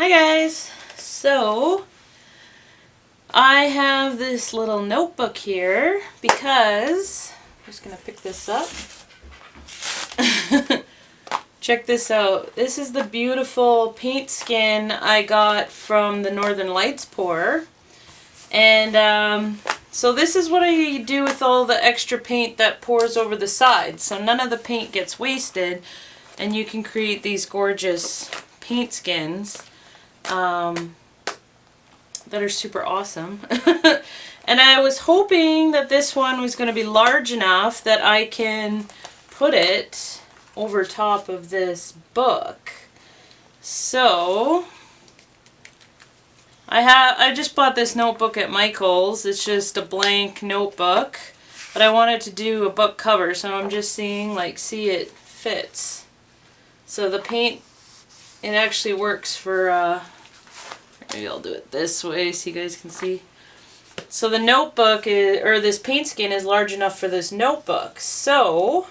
Hi guys! So, I have this little notebook here because, I'm just going to pick this up. Check this out. This is the beautiful paint skin I got from the Northern Lights pour. And so this is what I do with all the extra paint that pours over the sides. So none of the paint gets wasted and you can create these gorgeous paint skins that are super awesome. And I was hoping that this one was going to be large enough that I can put it over top of this book. So I just bought this notebook at Michael's. It's just a blank notebook, but I wanted to do a book cover, so I'm just seeing, see it fits. So the paint, it actually works for, maybe I'll do it this way so you guys can see. So the notebook is, or this paint skin is large enough for this notebook. So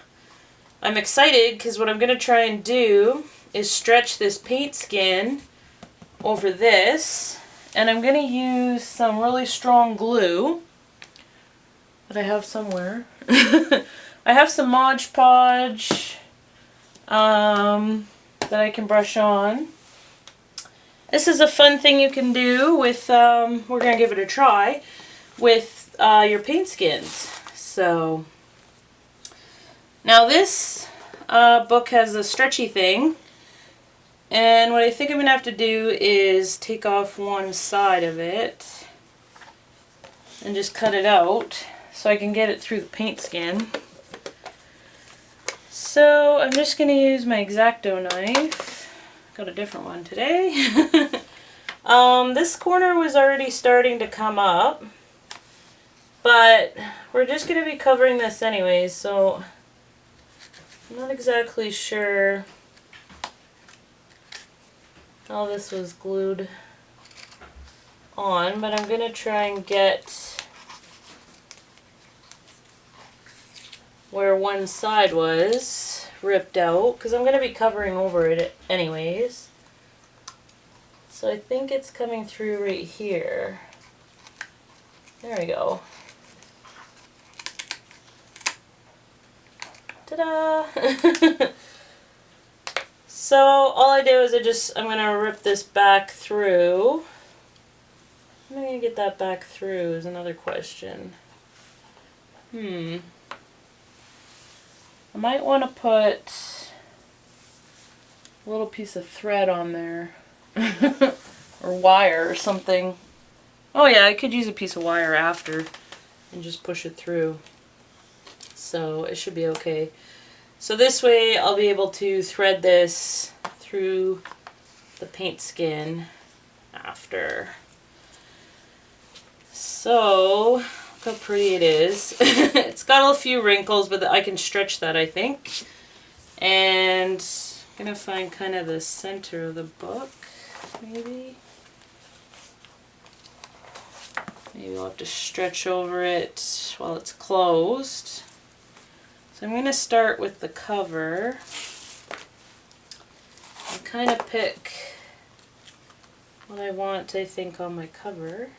I'm excited because what I'm going to try and do is stretch this paint skin over this. And I'm going to use some really strong glue that I have somewhere. I have some Mod Podge that I can brush on. This is a fun thing you can do with, we're going to give it a try, with your paint skins. So, now this book has a stretchy thing. And what I think I'm going to have to do is take off one side of it and just cut it out so I can get it through the paint skin. So I'm just going to use my X-Acto knife. Got a different one today. This corner was already starting to come up, but we're just going to be covering this anyways, so I'm not exactly sure how this was glued on, but I'm going to try and get where one side was ripped out, because I'm going to be covering over it anyways. So I think it's coming through right here. There we go. Ta-da! So all I do is I'm going to rip this back through. How am I going to get that back through is another question. I might want to put a little piece of thread on there. Or wire or something. Oh yeah, I could use a piece of wire after and just push it through. So it should be okay. So this way I'll be able to thread this through the paint skin after. So look how pretty it is. It's got a few wrinkles, but I can stretch that, I think. And I'm going to find kind of the center of the book, maybe. Maybe I'll have to stretch over it while it's closed. So I'm going to start with the cover and kind of pick what I want, I think, on my cover.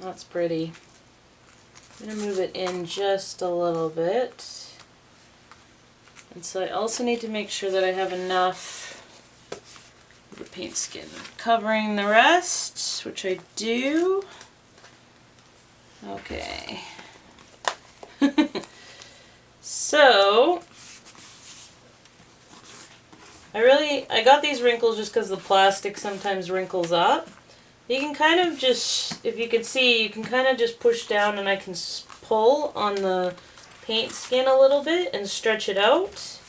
That's pretty. I'm going to move it in just a little bit. And so I also need to make sure that I have enough the paint skin covering the rest, which I do. Okay. So I got these wrinkles just because the plastic sometimes wrinkles up. You can kind of just, if you can see, you can kind of just push down and I can pull on the paint skin a little bit and stretch it out.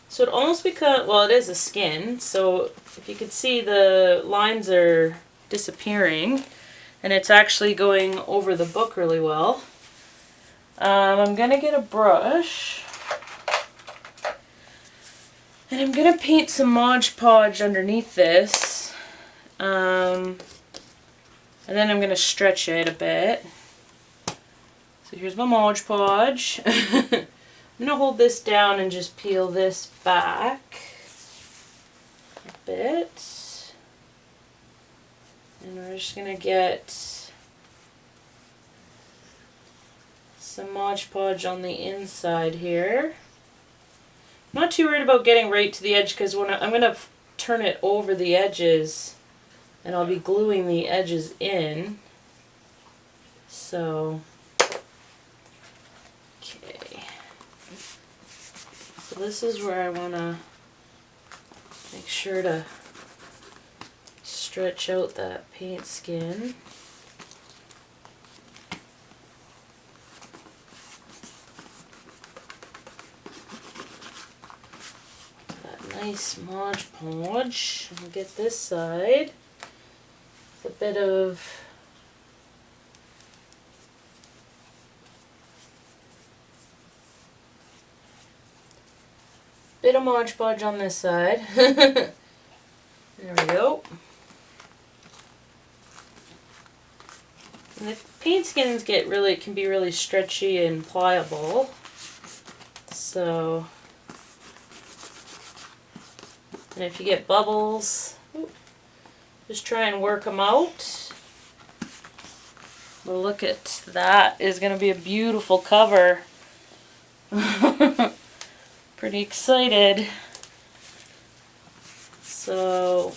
So it almost becomes, well, it is a skin, so if you can see, the lines are disappearing and it's actually going over the book really well. I'm going to get a brush and I'm going to paint some Mod Podge underneath this. And then I'm going to stretch it a bit. So here's my Mod Podge. I'm going to hold this down and just peel this back a bit. And we're just going to get some Mod Podge on the inside here. I'm not too worried about getting right to the edge because when I'm going to turn it over the edges and I'll be gluing the edges in. So, okay. So this is where I want to make sure to stretch out that paint skin. Nice Mod Podge. I'll get this side with a bit of Mod Podge on this side. There we go. And the paint skins can be really stretchy and pliable. So, and if you get bubbles, just try and work them out. But look at that, is going to be a beautiful cover. Pretty excited. So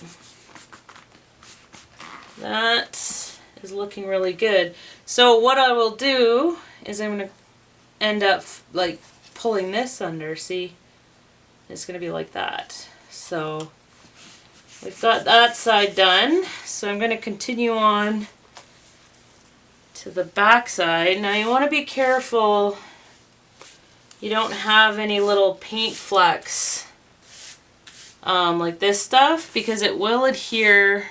that is looking really good. So what I will do is I'm going to end up like pulling this under, see? It's going to be like that. So we've got that side done. So I'm going to continue on to the back side. Now you want to be careful you don't have any little paint flecks like this stuff, because it will adhere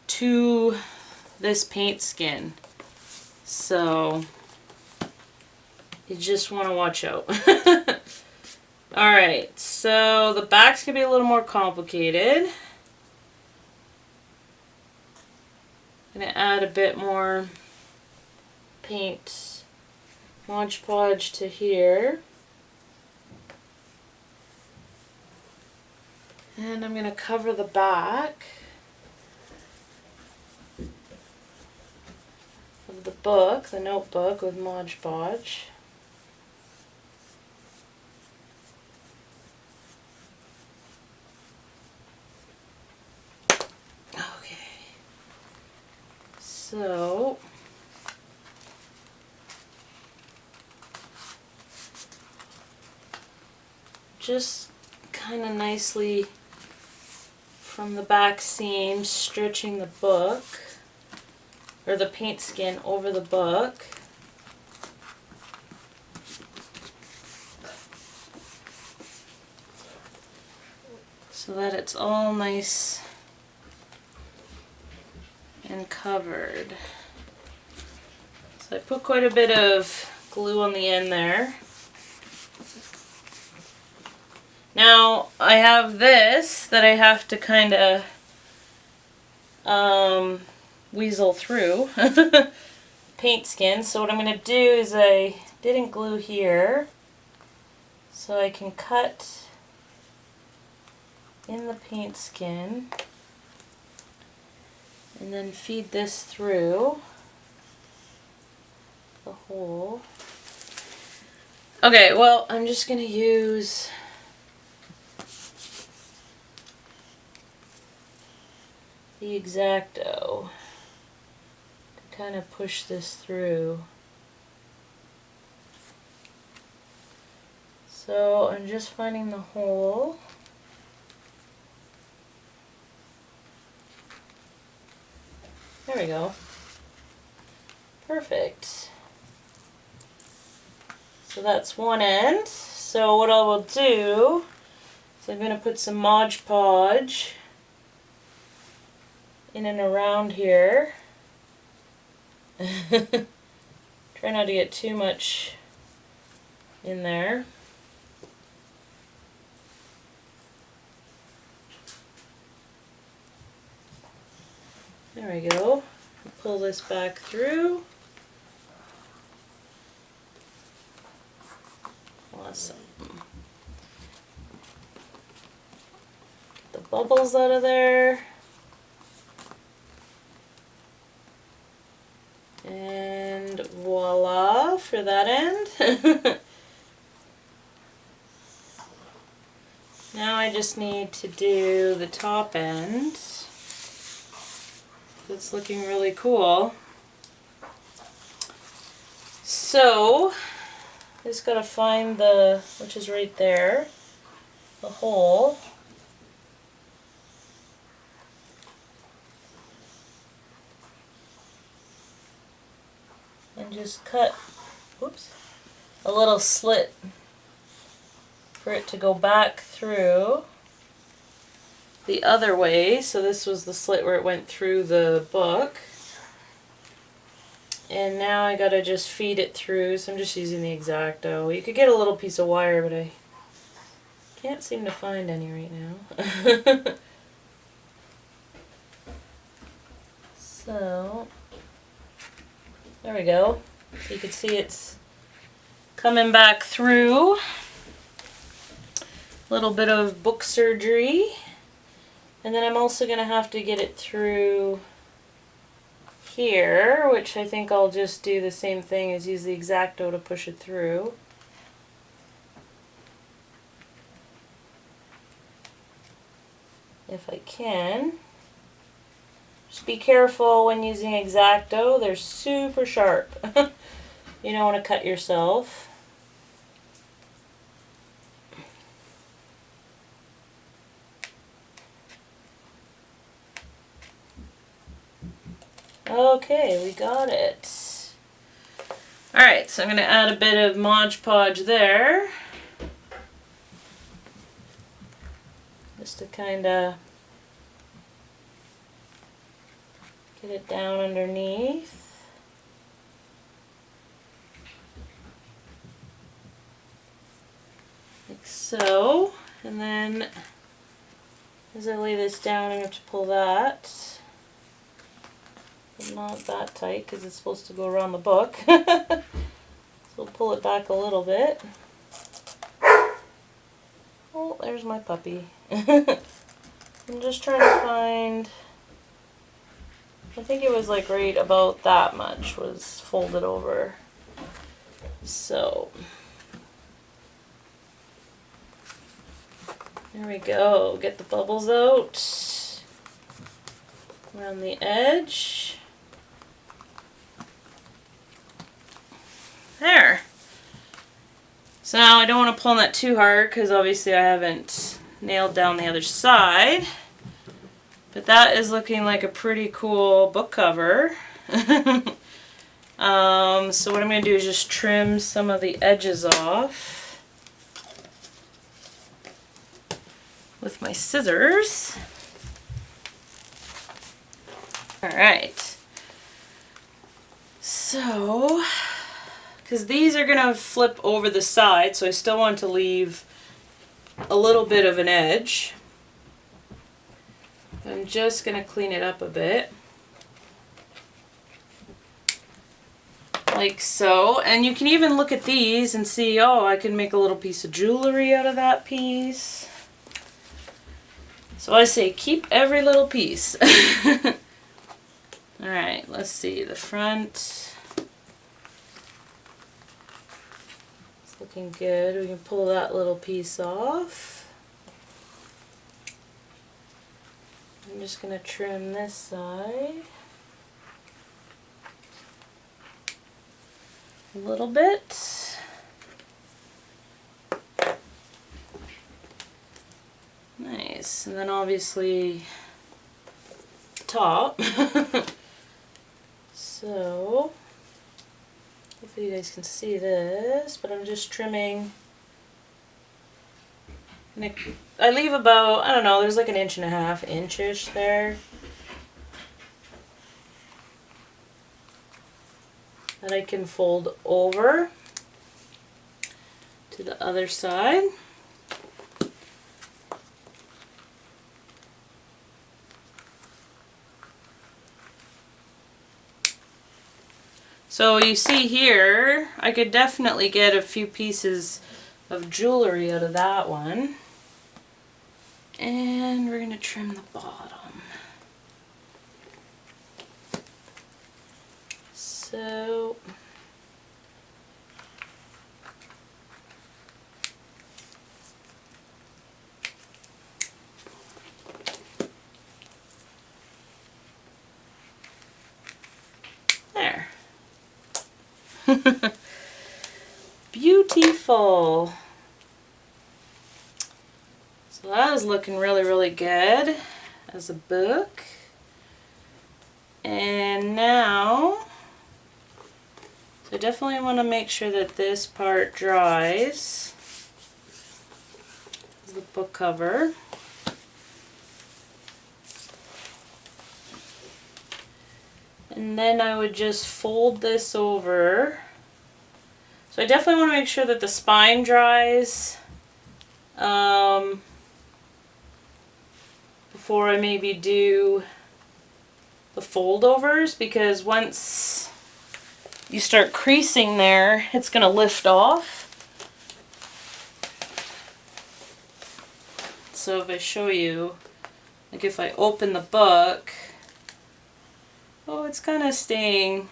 to this paint skin. So you just want to watch out. Alright, so the back's going to be a little more complicated. I'm going to add a bit more paint Mod Podge to here. And I'm going to cover the back of the book, the notebook, with Mod Podge. Okay. So just kind of nicely from the back seam, stretching the book, or the paint skin over the book. So that it's all nice and covered. So I put quite a bit of glue on the end there. Now I have this that I have to kind of weasel through paint skin. So what I'm going to do is I didn't glue here, so I can cut in the paint skin and then feed this through the hole. Okay, well, I'm just going to use the X-Acto to kind of push this through. So I'm just finding the hole. There we go. Perfect. So that's one end. So what I will do is I'm going to put some Mod Podge in and around here. Try not to get too much in there. There we go. Pull this back through. Awesome. Get the bubbles out of there. And voila for that end. Now I just need to do the top end. It's looking really cool. So, just gotta find the, which is right there, the hole. And just cut, whoops, a little slit for it to go back through the other way. So this was the slit where it went through the book. And now I gotta just feed it through, so I'm just using the X-Acto. You could get a little piece of wire, but I can't seem to find any right now. So, there we go. So you can see it's coming back through. A little bit of book surgery. And then I'm also going to have to get it through here, which I think I'll just do the same thing as use the X-Acto to push it through. If I can. Just be careful when using X-Acto, they're super sharp. You don't want to cut yourself. Okay, we got it. Alright, so I'm going to add a bit of Mod Podge there. Just to kind of get it down underneath. Like so. And then as I lay this down, I have to pull that. But not that tight because it's supposed to go around the book. So we'll pull it back a little bit. Oh, there's my puppy. I'm just trying to find, I think it was like right about that much was folded over. So, there we go. Get the bubbles out around the edge. There. So now I don't want to pull on that too hard because obviously I haven't nailed down the other side. But that is looking like a pretty cool book cover. So what I'm going to do is just trim some of the edges off with my scissors. Alright. So, because these are going to flip over the side, so I still want to leave a little bit of an edge. I'm just going to clean it up a bit. Like so. And you can even look at these and see, oh, I can make a little piece of jewelry out of that piece. So I say keep every little piece. Alright, let's see. The front. Looking good. We can pull that little piece off. I'm just going to trim this side a little bit. Nice. And then obviously the top. So hopefully you guys can see this, but I'm just trimming. And I leave about, I don't know, there's like 1.5 inches there. That I can fold over to the other side. So you see here, I could definitely get a few pieces of jewelry out of that one. And we're going to trim the bottom. So there. Beautiful. So that is looking really, really good as a book. And now, so I definitely want to make sure that this part dries. This is the book cover. And then I would just fold this over. So I definitely want to make sure that the spine dries before I maybe do the foldovers, because once you start creasing there, it's going to lift off. So if I show you, like if I open the book, oh, it's kind of staying,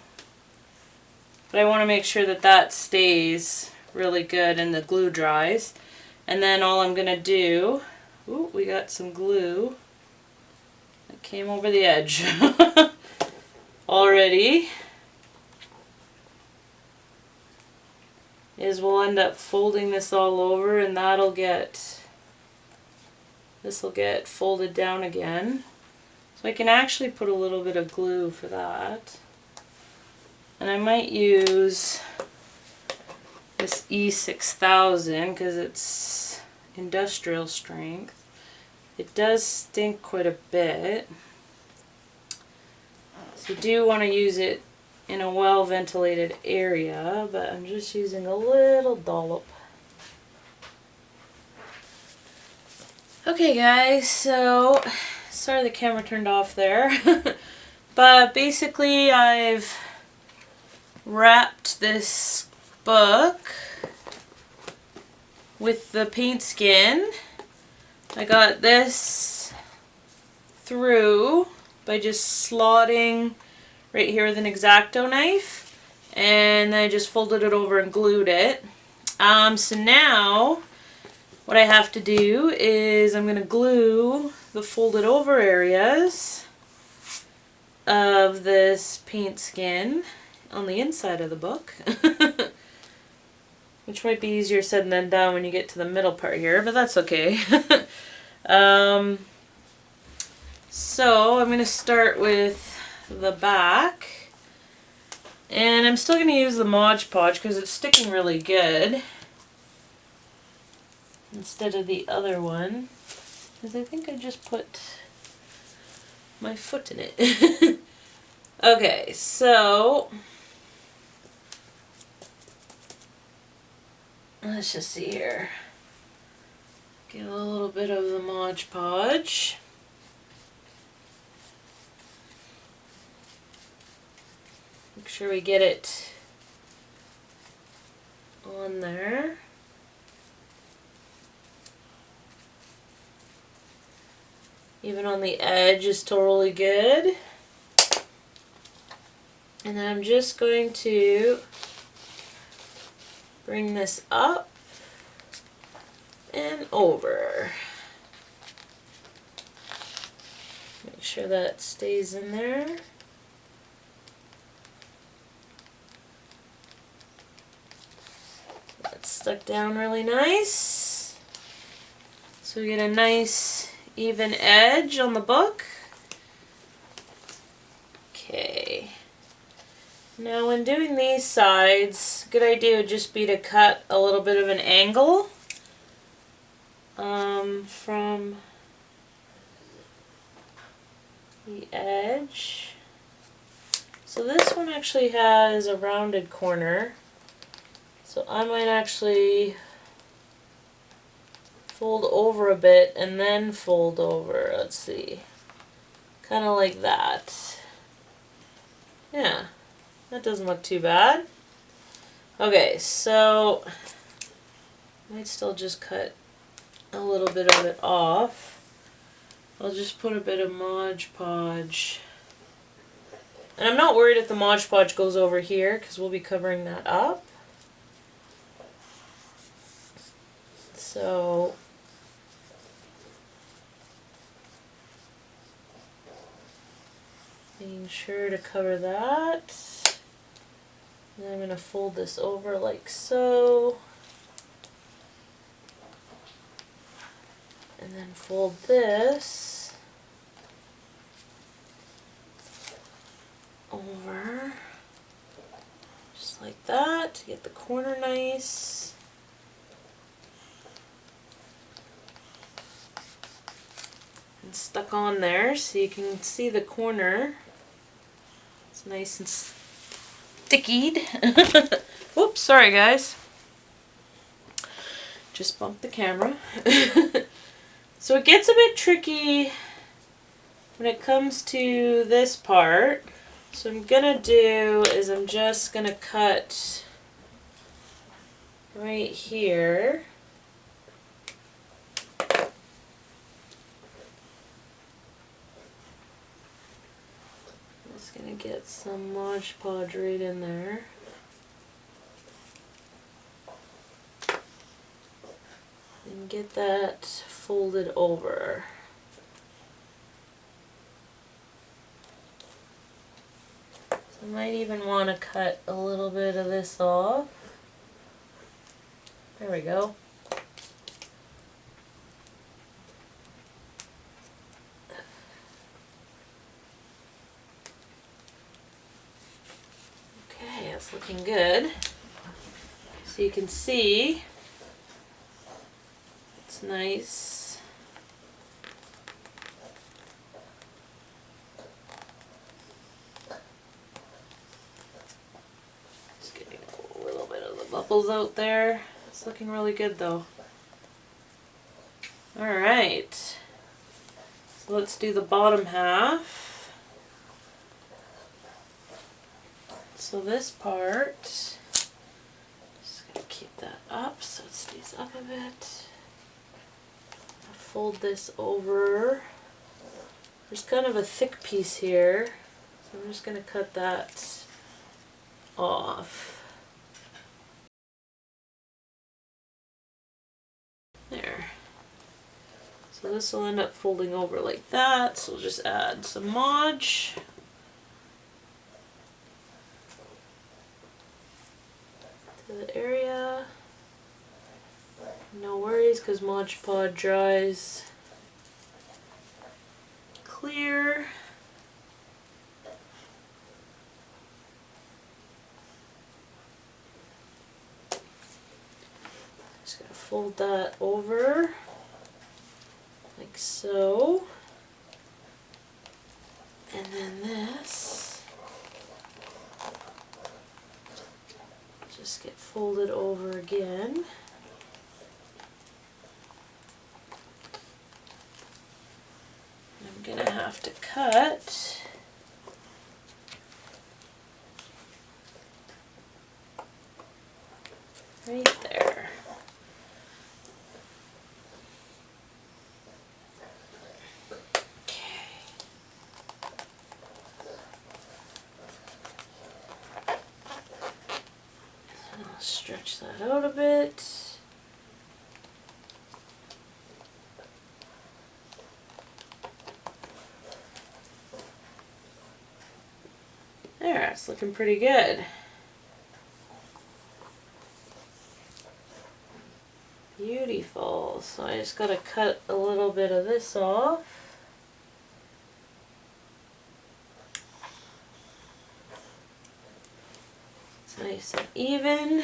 but I want to make sure that that stays really good and the glue dries. And then all I'm going to do, ooh, we got some glue that came over the edge already, is we'll end up folding this all over, and this will get folded down again. So I can actually put a little bit of glue for that. And I might use this E6000 because it's industrial strength. It does stink quite a bit. So you do want to use it in a well-ventilated area, but I'm just using a little dollop. Okay guys, so sorry the camera turned off there. But basically I've wrapped this book with the paint skin. I got this through by just slotting right here with an X-Acto knife, and I just folded it over and glued it. So now what I have to do is I'm going to glue the folded over areas of this paint skin on the inside of the book. Which might be easier said than done when you get to the middle part here, but that's okay. So I'm going to start with the back. And I'm still going to use the Mod Podge because it's sticking really good instead of the other one, because I think I just put my foot in it. Okay, so let's just see here. Get a little bit of the Mod Podge. Make sure we get it on there. Even on the edge is totally good. And then I'm just going to bring this up and over. Make sure that stays in there. That's stuck down really nice. So we get a nice even edge on the book. Okay. Now when doing these sides, a good idea would just be to cut a little bit of an angle from the edge. So this one actually has a rounded corner, so I might actually fold over a bit and then fold over. Let's see, kind of like that. Yeah, that doesn't look too bad. Okay, so Might still just cut a little bit of it off. I'll just put a bit of Mod Podge. And I'm not worried if the Mod Podge goes over here because we'll be covering that up. So being sure to cover that. And I'm going to fold this over like so. And then fold this over just like that to get the corner nice. And stuck on there so you can see the corner. It's nice and stickied. Whoops, sorry guys. Just bumped the camera. So it gets a bit tricky when it comes to this part. So what I'm gonna do is I'm just gonna cut right here. Just gonna get some Mod Podge right in there. And get that folded over. So I might even want to cut a little bit of this off. There we go. Okay, that's looking good. So you can see it's nice. Just getting a little bit of the bubbles out there. It's looking really good though. Alright. So let's do the bottom half. So this part, just gonna keep that up so it stays up a bit. Fold this over. There's kind of a thick piece here, so I'm just going to cut that off. There. So this will end up folding over like that, so we'll just add some Mod to the area. No worries, because Mod Podge dries clear. Just gotta fold that over like so. And then this just get folded over again. I'm gonna have to cut right there. Okay. I'll stretch that out a bit. There, it's looking pretty good. Beautiful. So I just gotta cut a little bit of this off. It's nice and even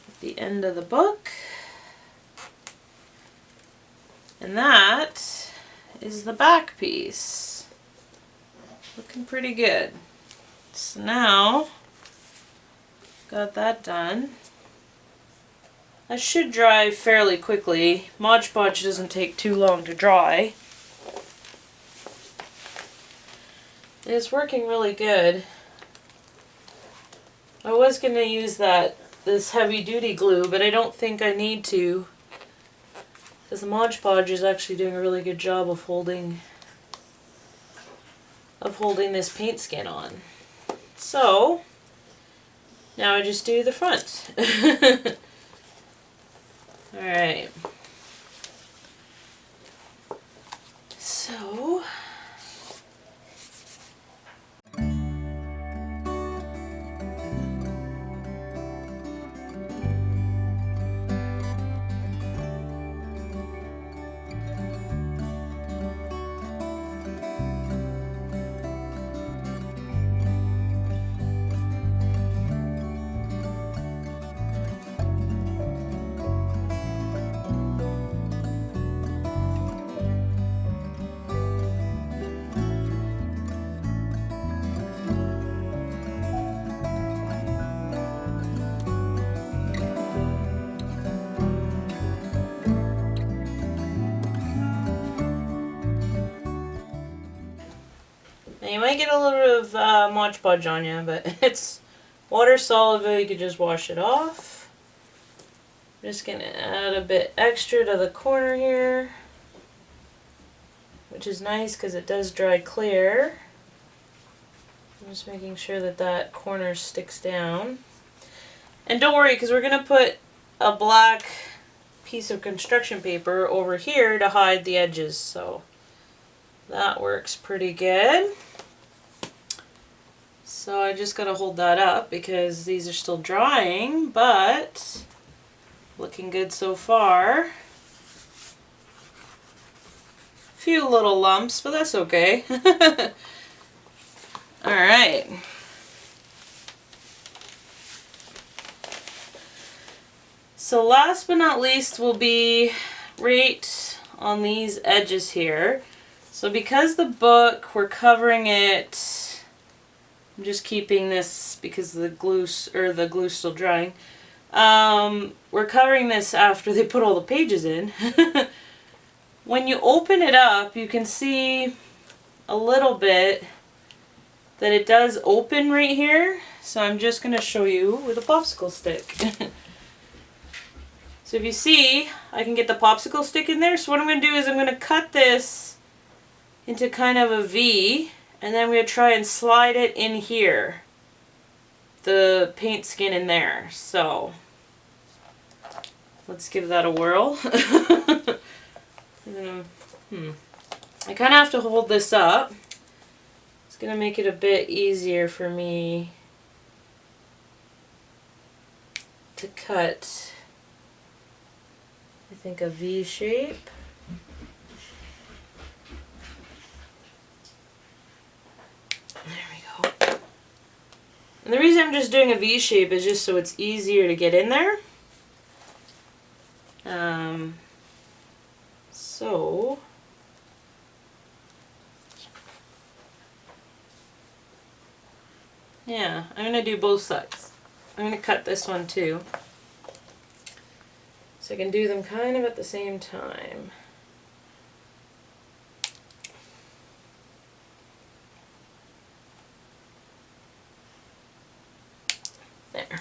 at the end of the book. And that is the back piece. Looking pretty good. So now, got that done. That should dry fairly quickly. Mod Podge doesn't take too long to dry. It's working really good. I was going to use that this heavy duty glue, but I don't think I need to, because the Mod Podge is actually doing a really good job of holding this paint skin on. So now I just do the front. Alright. So now you might get a little bit of Mod Podge on you, but it's water soluble, you could just wash it off. I'm just going to add a bit extra to the corner here, which is nice because it does dry clear. I'm just making sure that that corner sticks down. And don't worry, because we're going to put a black piece of construction paper over here to hide the edges, so that works pretty good. So I just got to hold that up because these are still drying, but looking good so far. Few little lumps, but that's okay. Alright. So last but not least will be right on these edges here. So because the book, we're covering it, I'm just keeping this because the glue's still drying. We're covering this after they put all the pages in. When you open it up, you can see a little bit that it does open right here. So I'm just going to show you with a popsicle stick. So if you see, I can get the popsicle stick in there. So what I'm going to do is I'm going to cut this into kind of a V, and then I'm going to try and slide it in here, the paint skin in there. So let's give that a whirl. I kind of have to hold this up. It's going to make it a bit easier for me to cut, I think, a V shape. There we go. And the reason I'm just doing a V shape is just so it's easier to get in there. So yeah, I'm going to do both sides. I'm going to cut this one too, so I can do them kind of at the same time. There.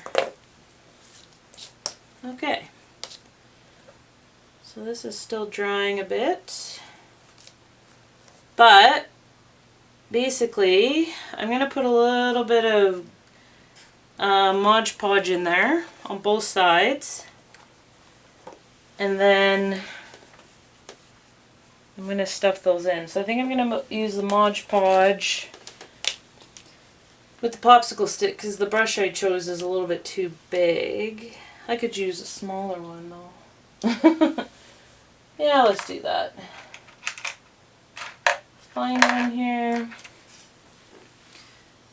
Okay. So this is still drying a bit, but basically I'm going to put a little bit of Mod Podge in there on both sides, and then I'm going to stuff those in. So I think I'm going to use the Mod Podge with the popsicle stick because the brush I chose is a little bit too big. I could use a smaller one though. Yeah, let's do that. Find one here.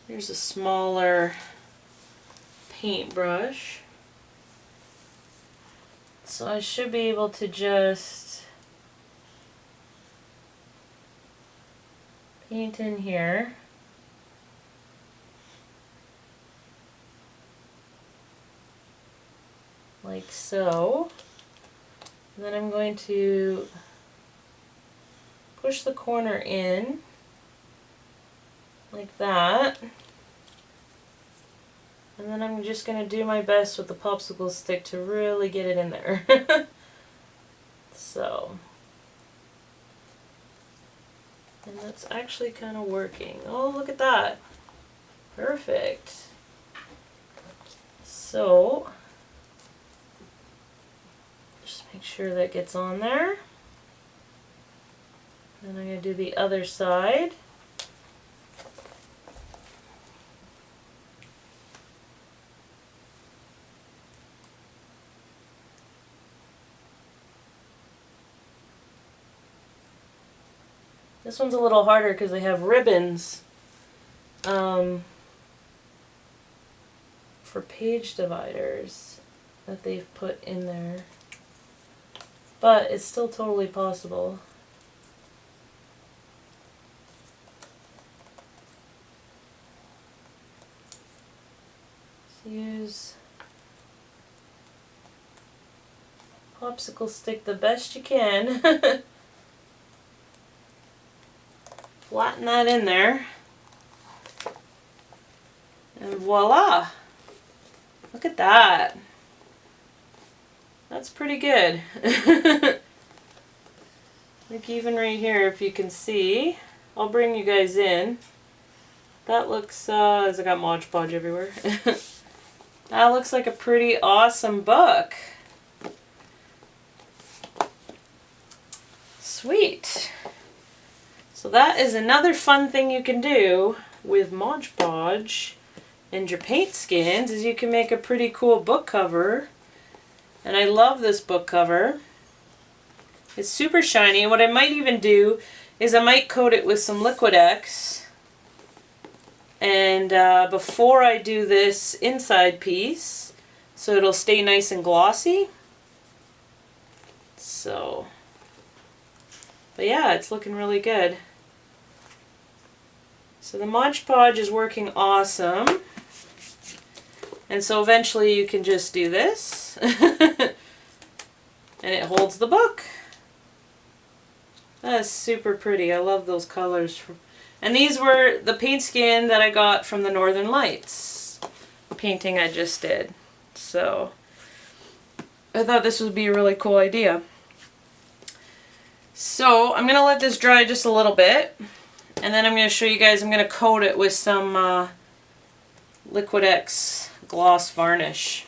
Here's a smaller paintbrush. So I should be able to just paint in here. Like so. And then I'm going to push the corner in like that. And then I'm just going to do my best with the popsicle stick to really get it in there. So, and that's actually kind of working. Oh, look at that. Perfect. So, just make sure that gets on there. Then I'm going to do the other side. This one's a little harder because they have ribbons for page dividers that they've put in there. But it's still totally possible. So use popsicle stick the best you can. Flatten that in there, and voila! Look at that. That's pretty good. Like even right here, if you can see, I'll bring you guys in. That looks, as I got Mod Podge everywhere. That looks like a pretty awesome book. Sweet. So that is another fun thing you can do with Mod Podge and your paint skins, is you can make a pretty cool book cover. And I love this book cover. It's super shiny. What I might even do is I might coat it with some Liquid-X. And before I do this inside piece, so it'll stay nice and glossy. So, but yeah, it's looking really good. So the Mod Podge is working awesome. And so eventually you can just do this. And it holds the book. That is super pretty. I love those colors. And these were the paint skin that I got from the Northern Lights painting I just did. So I thought this would be a really cool idea. So I'm going to let this dry just a little bit. And then I'm going to show you guys, I'm going to coat it with some Liquid-X gloss varnish.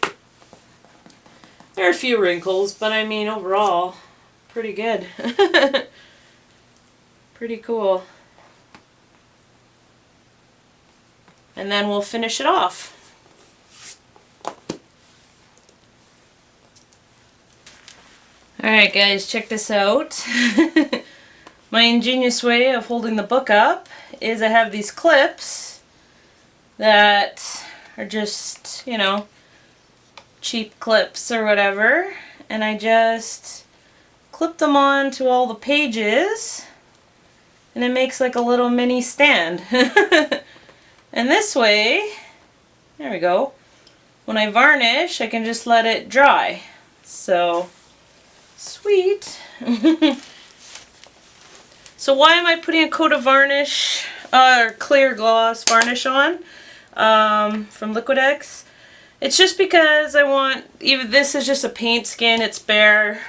There are a few wrinkles, but I mean overall, pretty good. Pretty cool. And then we'll finish it off. Alright guys, check this out. My ingenious way of holding the book up is I have these clips that are just, you know, cheap clips or whatever, and I just clip them on to all the pages, and it makes like a little mini stand. And this way, there we go, when I varnish I can just let it dry. So, sweet. So why am I putting a coat of varnish, or clear gloss varnish on from Liquid-X? It's just because I want, even this is just a paint skin, it's bare.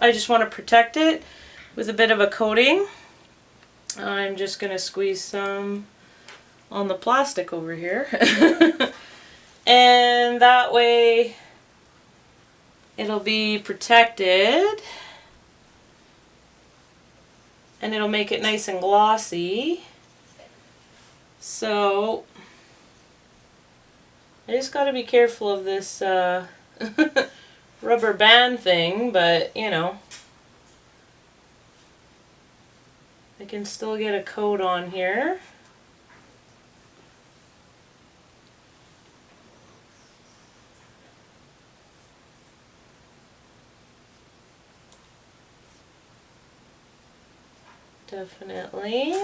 I just want to protect it with a bit of a coating. I'm just going to squeeze some on the plastic over here. And that way it'll be protected. And it'll make it nice and glossy. So I just got to be careful of this rubber band thing, but you know, I can still get a coat on here. Definitely.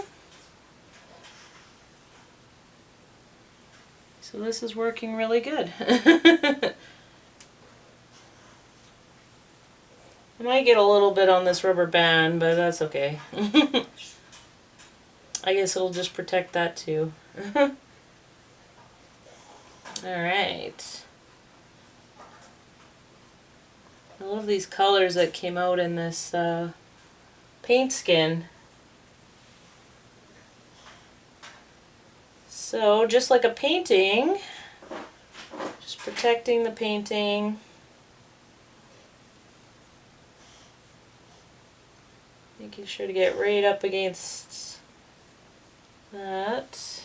So this is working really good. I might get a little bit on this rubber band, but that's okay. I guess it'll just protect that too. Alright. I love these colors that came out in this paint skin. So just like a painting, just protecting the painting. Making sure to get right up against that.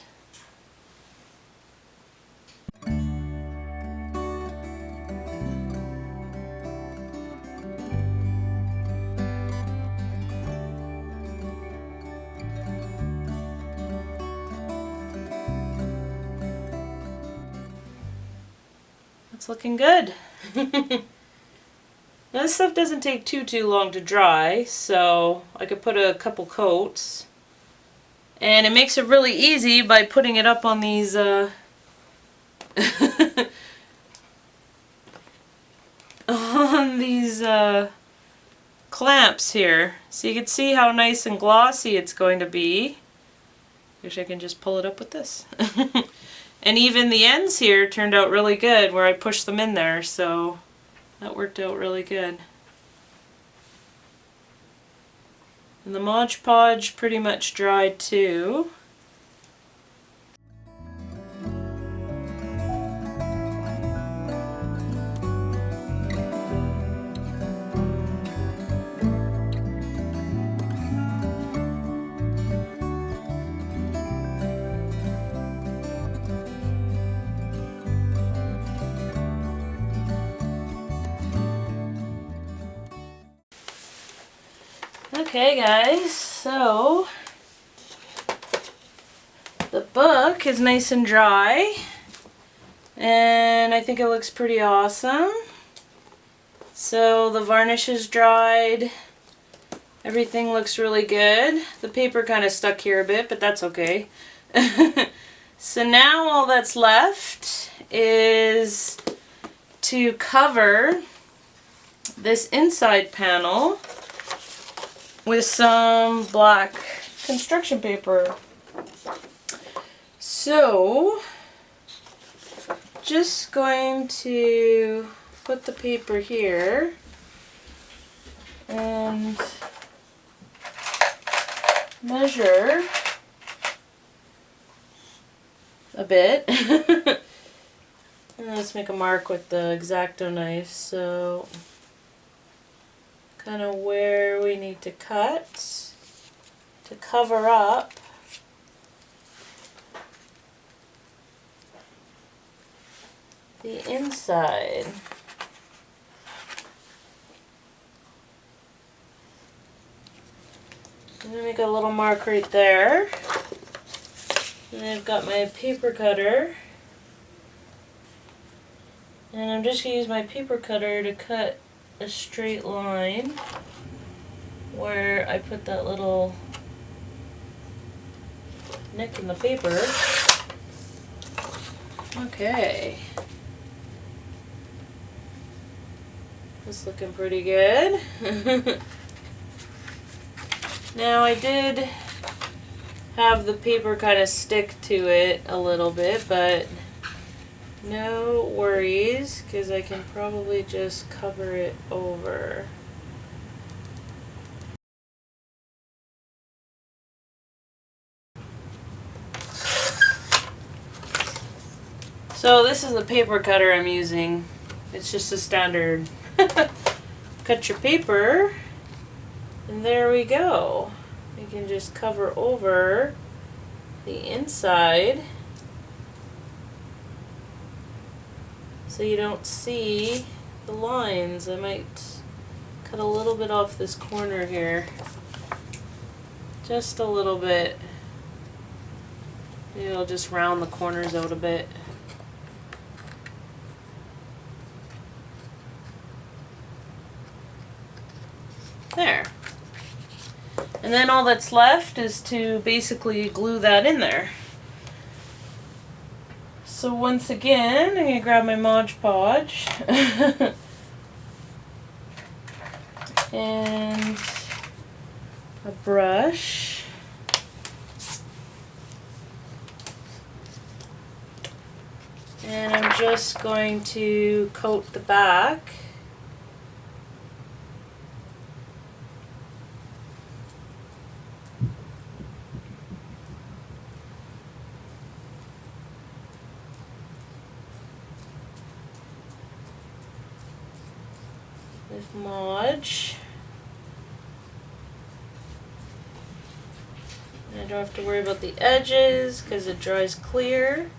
It's looking good. Now this stuff doesn't take too long to dry, so I could put a couple coats. And it makes it really easy by putting it up on these on these clamps here. So you can see how nice and glossy it's going to be. Wish I can just pull it up with this. And even the ends here turned out really good where I pushed them in there, so that worked out really good. And the Mod Podge pretty much dried too. Okay guys, so the book is nice and dry and I think it looks pretty awesome. So the varnish is dried, everything looks really good. The paper kind of stuck here a bit, but that's okay. So now all that's left is to cover this inside panel with some black construction paper. So, just going to put the paper here and measure a bit. And let's make a mark with the X-Acto knife, so kind of where we need to cut to cover up the inside. I'm going to make a little mark right there. And I've got my paper cutter. And I'm just going to use my paper cutter to cut a straight line where I put that little nick in the paper. Okay. This looking pretty good. Now I did have the paper kind of stick to it a little bit, but no worries, because I can probably just cover it over. So this is the paper cutter I'm using. It's just a standard. Cut your paper, and there we go. You can just cover over the inside so you don't see the lines. I might cut a little bit off this corner here. Just a little bit. Maybe I'll just round the corners out a bit. There. And then all that's left is to basically glue that in there. So once again, I'm going to grab my Mod Podge and a brush. And I'm just going to coat the back. With Mod. And I don't have to worry about the edges because it dries clear.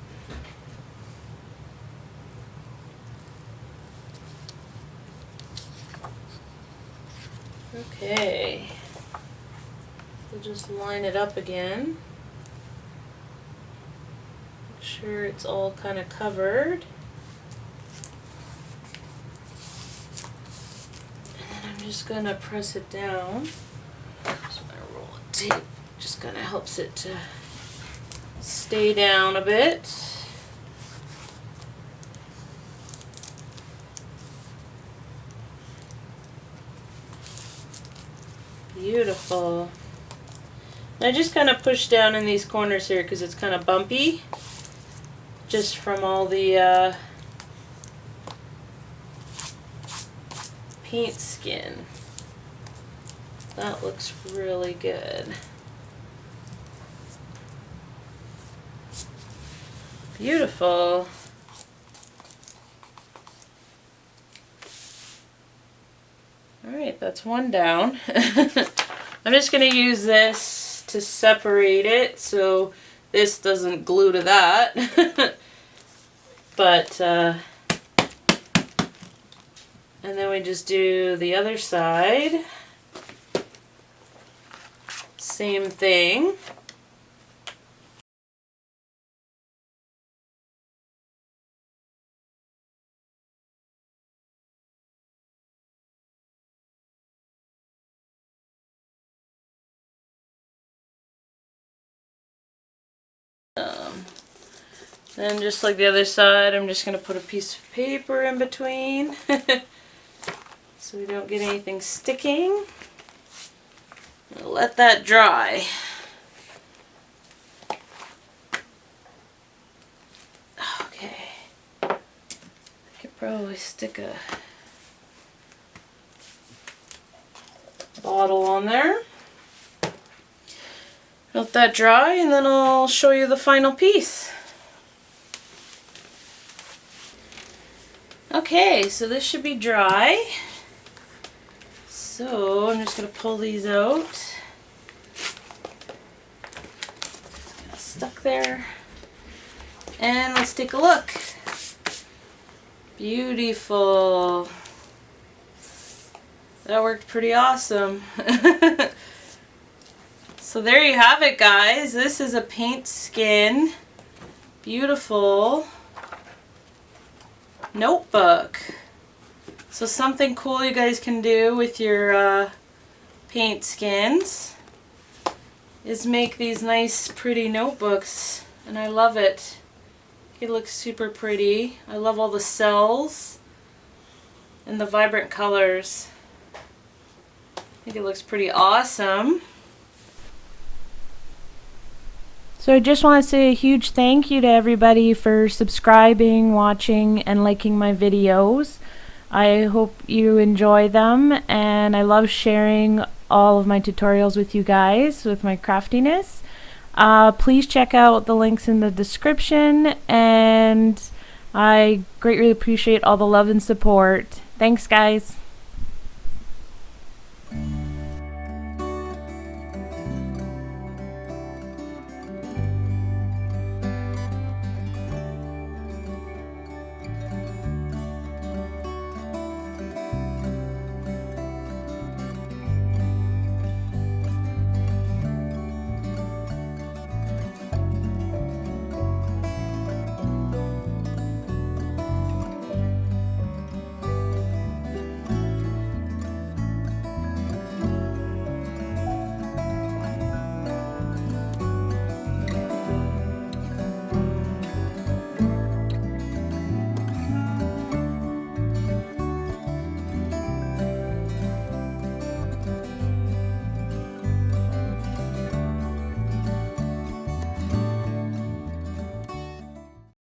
Okay, we'll just line it up again. Make sure it's all kind of covered. And then I'm just going to press it down. So my roll of tape just kind of helps it to stay down a bit. Beautiful. And I just kind of push down in these corners here because it's kind of bumpy, just from all the paint skin. That looks really good. Beautiful. Alright, that's one down. I'm just going to use this to separate it so this doesn't glue to that. But, and then we just do the other side. Same thing. Then just like the other side, I'm just going to put a piece of paper in between so we don't get anything sticking. I'll let that dry. Okay. I could probably stick a bottle on there. Let that dry and then I'll show you the final piece. Okay, so this should be dry. So I'm just going to pull these out. It's kind of stuck there. And let's take a look. Beautiful. That worked pretty awesome. So there you have it, guys. This is a paint skin. Beautiful notebook. So something cool you guys can do with your paint skins is make these nice pretty notebooks, and I love it. It looks super pretty. I love all the cells and the vibrant colors. I think it looks pretty awesome. So I just want to say a huge thank you to everybody for subscribing, watching, and liking my videos. I hope you enjoy them, and I love sharing all of my tutorials with you guys with my craftiness. Please check out the links in the description, and I greatly appreciate all the love and support. Thanks, guys.